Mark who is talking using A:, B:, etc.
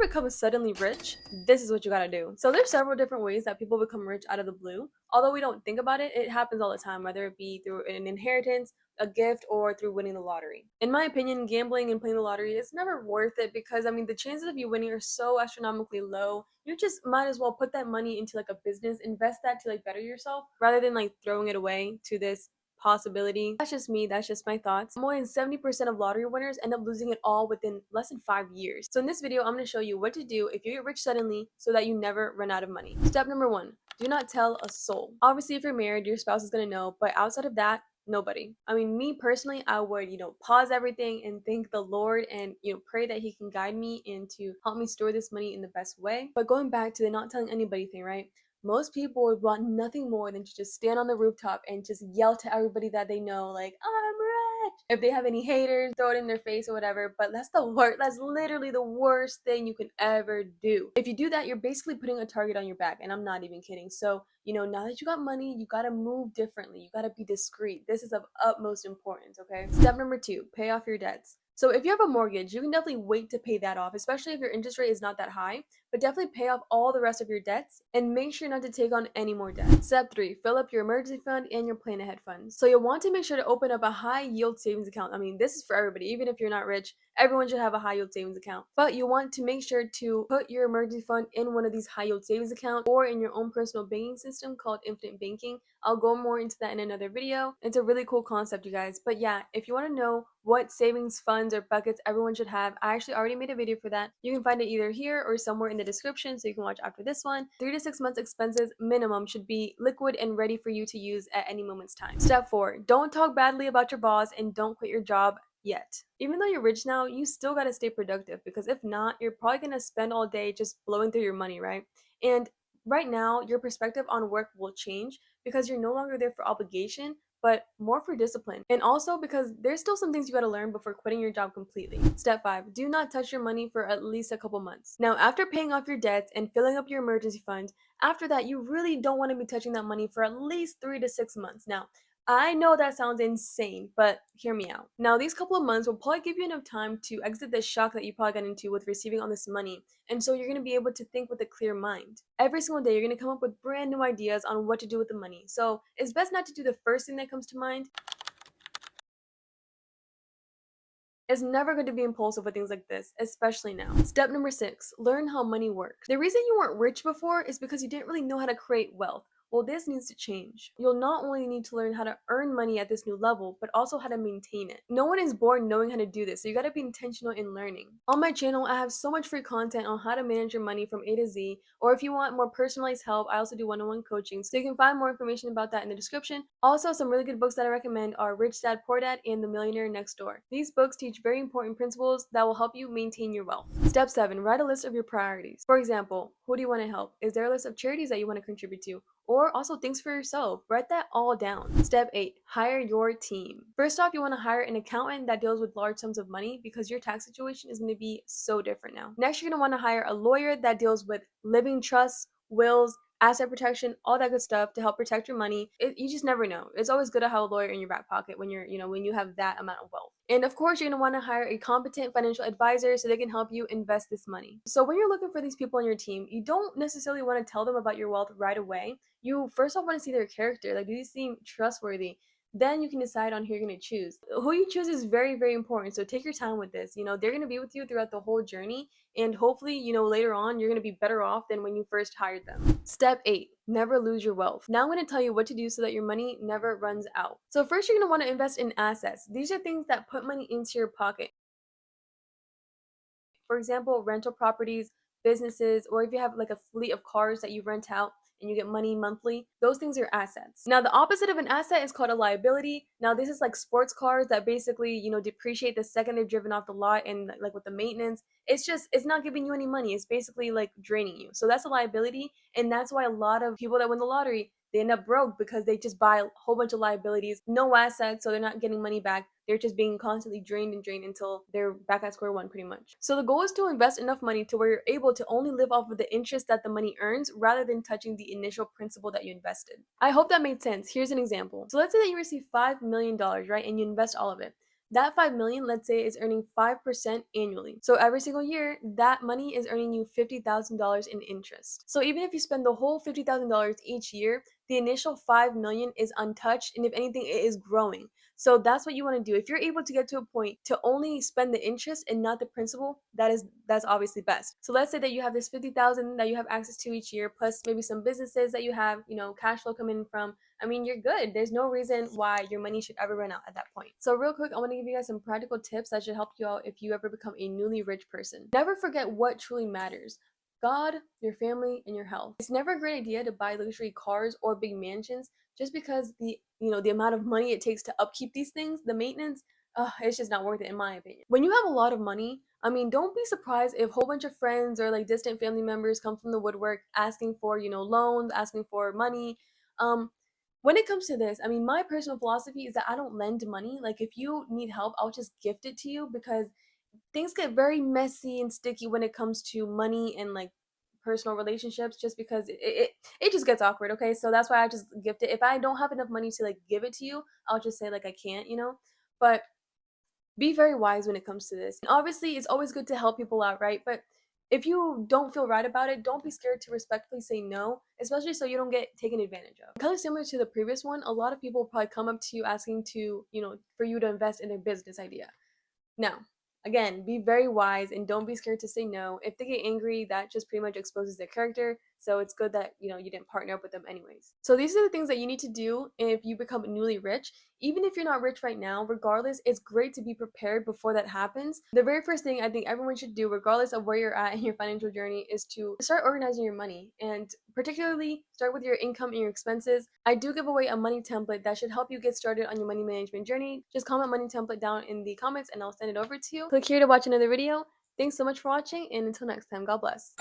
A: become suddenly rich, this is what you gotta do. So there's several different ways that people become rich out of the blue. Although we don't think about it, it happens all the time, whether it be through an inheritance, a gift, or through winning the lottery. In my opinion, gambling and playing the lottery is never worth it because the chances of you winning are so astronomically low. You just might as well put that money into like a business, invest that to like better yourself rather than like throwing it away to this possibility. That's just me, that's just my thoughts. More than 70% of lottery winners end up losing it all within less than 5 years. So in this video, I'm going to show you what to do if you get rich suddenly so that you never run out of money. Step number 1, do not tell a soul. Obviously, if you're married, your spouse is going to know, but outside of that, nobody. Me personally, I would, pause everything and thank the Lord and, pray that he can guide me and to help me store this money in the best way. But going back to the not telling anybody thing, right? Most people would want nothing more than to just stand on the rooftop and just yell to everybody that they know, like, I'm rich. If they have any haters, throw it in their face or whatever. But that's the worst. That's literally the worst thing you can ever do. If you do that, you're basically putting a target on your back. And I'm not even kidding. So, now that you got money, you got to move differently. You got to be discreet. This is of utmost importance, okay? Step number 2, pay off your debts. So if you have a mortgage, you can definitely wait to pay that off, especially if your interest rate is not that high, but definitely pay off all the rest of your debts and make sure not to take on any more debt. Step 3, fill up your emergency fund and your plan ahead fund. So you'll want to make sure to open up a high yield savings account. This is for everybody, even if you're not rich, everyone should have a high yield savings account. But you want to make sure to put your emergency fund in one of these high yield savings accounts or in your own personal banking system called infinite banking. I'll go more into that in another video. It's a really cool concept, you guys. But yeah, if you want to know what savings funds or buckets everyone should have, I actually already made a video for that. You can find it either here or somewhere in the description so you can watch after this one. 3 to 6 months expenses minimum should be liquid and ready for you to use at any moment's time. Step 4, don't talk badly about your boss and don't quit your job yet. Even though you're rich now, you still got to stay productive because if not, you're probably going to spend all day just blowing through your money, right? And right now, your perspective on work will change because you're no longer there for obligation, but more for discipline. And also because there's still some things you gotta learn before quitting your job completely. Step 5, do not touch your money for at least a couple months. Now, after paying off your debts and filling up your emergency fund, after that, you really don't want to be touching that money for at least 3 to 6 months. Now, I know that sounds insane, but hear me out. Now, these couple of months will probably give you enough time to exit the shock that you probably got into with receiving all this money. And so you're going to be able to think with a clear mind. Every single day, you're going to come up with brand new ideas on what to do with the money. So it's best not to do the first thing that comes to mind. It's never going to be impulsive with things like this, especially now. Step number 6, learn how money works. The reason you weren't rich before is because you didn't really know how to create wealth. Well, this needs to change. You'll not only need to learn how to earn money at this new level, but also how to maintain it. No one is born knowing how to do this, so you gotta be intentional in learning. On my channel, I have so much free content on how to manage your money from A to Z, or if you want more personalized help, I also do one-on-one coaching, so you can find more information about that in the description. Also, some really good books that I recommend are Rich Dad Poor Dad and The Millionaire Next Door. These books teach very important principles that will help you maintain your wealth. Step 7, write a list of your priorities. For example, who do you want to help? Is there a list of charities that you want to contribute to? Or also things for yourself. Write that all down. Step 8, hire your team. First off, you want to hire an accountant that deals with large sums of money because your tax situation is going to be so different now. Next, you're going to want to hire a lawyer that deals with living trusts, wills, asset protection, all that good stuff to help protect your money. You just never know. It's always good to have a lawyer in your back pocket when when you have that amount of wealth. And of course, you're going to want to hire a competent financial advisor so they can help you invest this money. So when you're looking for these people on your team, you don't necessarily want to tell them about your wealth right away. You first off want to see their character. Like, do they seem trustworthy? Then you can decide on who you're going to choose. Who you choose is very, very important. So take your time with this. They're going to be with you throughout the whole journey. And hopefully, later on, you're going to be better off than when you first hired them. Step 8, never lose your wealth. Now I'm going to tell you what to do so that your money never runs out. So first, you're going to want to invest in assets. These are things that put money into your pocket. For example, rental properties, businesses, or if you have like a fleet of cars that you rent out and you get money monthly, those things are assets. Now, the opposite of an asset is called a liability. Now, this is like sports cars that basically, depreciate the second they're driven off the lot, and like with the maintenance, it's not giving you any money. It's basically like draining you. So that's a liability. And that's why a lot of people that win the lottery, they end up broke because they just buy a whole bunch of liabilities, no assets, so they're not getting money back. They're just being constantly drained and drained until they're back at square one, pretty much. So the goal is to invest enough money to where you're able to only live off of the interest that the money earns rather than touching the initial principal that you invested. I hope that made sense. Here's an example. So let's say that you receive $5 million, right? And you invest all of it. That 5 million, let's say, is earning 5% annually. So every single year, that money is earning you $50,000 in interest. So even if you spend the whole $50,000 each year, the initial 5 million is untouched, and if anything, it is growing. So that's what you want to do. If you're able to get to a point to only spend the interest and not the principal, that's obviously best. So let's say that you have this 50,000 that you have access to each year, plus maybe some businesses that you have, cash flow coming from. I mean, you're good. There's no reason why your money should ever run out at that point. So real quick, I want to give you guys some practical tips that should help you out if you ever become a newly rich person. Never forget what truly matters: God, your family, and your health. It's never a great idea to buy luxury cars or big mansions just because the amount of money it takes to upkeep these things, the maintenance, it's just not worth it in my opinion. When you have a lot of money, I mean, don't be surprised if a whole bunch of friends or like distant family members come from the woodwork asking for, loans, asking for money. Um, when it comes to this, I mean, my personal philosophy is that I don't lend money. Like, if you need help, I'll just gift it to you, because things get very messy and sticky when it comes to money and like personal relationships, just because it just gets awkward. Okay, so that's why I just gift it. If I don't have enough money to like give it to you, I'll just say like I can't. But be very wise when it comes to this. And obviously, it's always good to help people out, right? But if you don't feel right about it, don't be scared to respectfully say no, especially so you don't get taken advantage of. Kind of similar to the previous one, a lot of people will probably come up to you asking to, for you to invest in their business idea. Now, again, be very wise and don't be scared to say no. If they get angry, that just pretty much exposes their character. So it's good that, you didn't partner up with them anyways. So these are the things that you need to do if you become newly rich. Even if you're not rich right now, regardless, it's great to be prepared before that happens. The very first thing I think everyone should do, regardless of where you're at in your financial journey, is to start organizing your money, and particularly start with your income and your expenses. I do give away a money template that should help you get started on your money management journey. Just comment money template down in the comments and I'll send it over to you. Click here to watch another video. Thanks so much for watching, and until next time, God bless.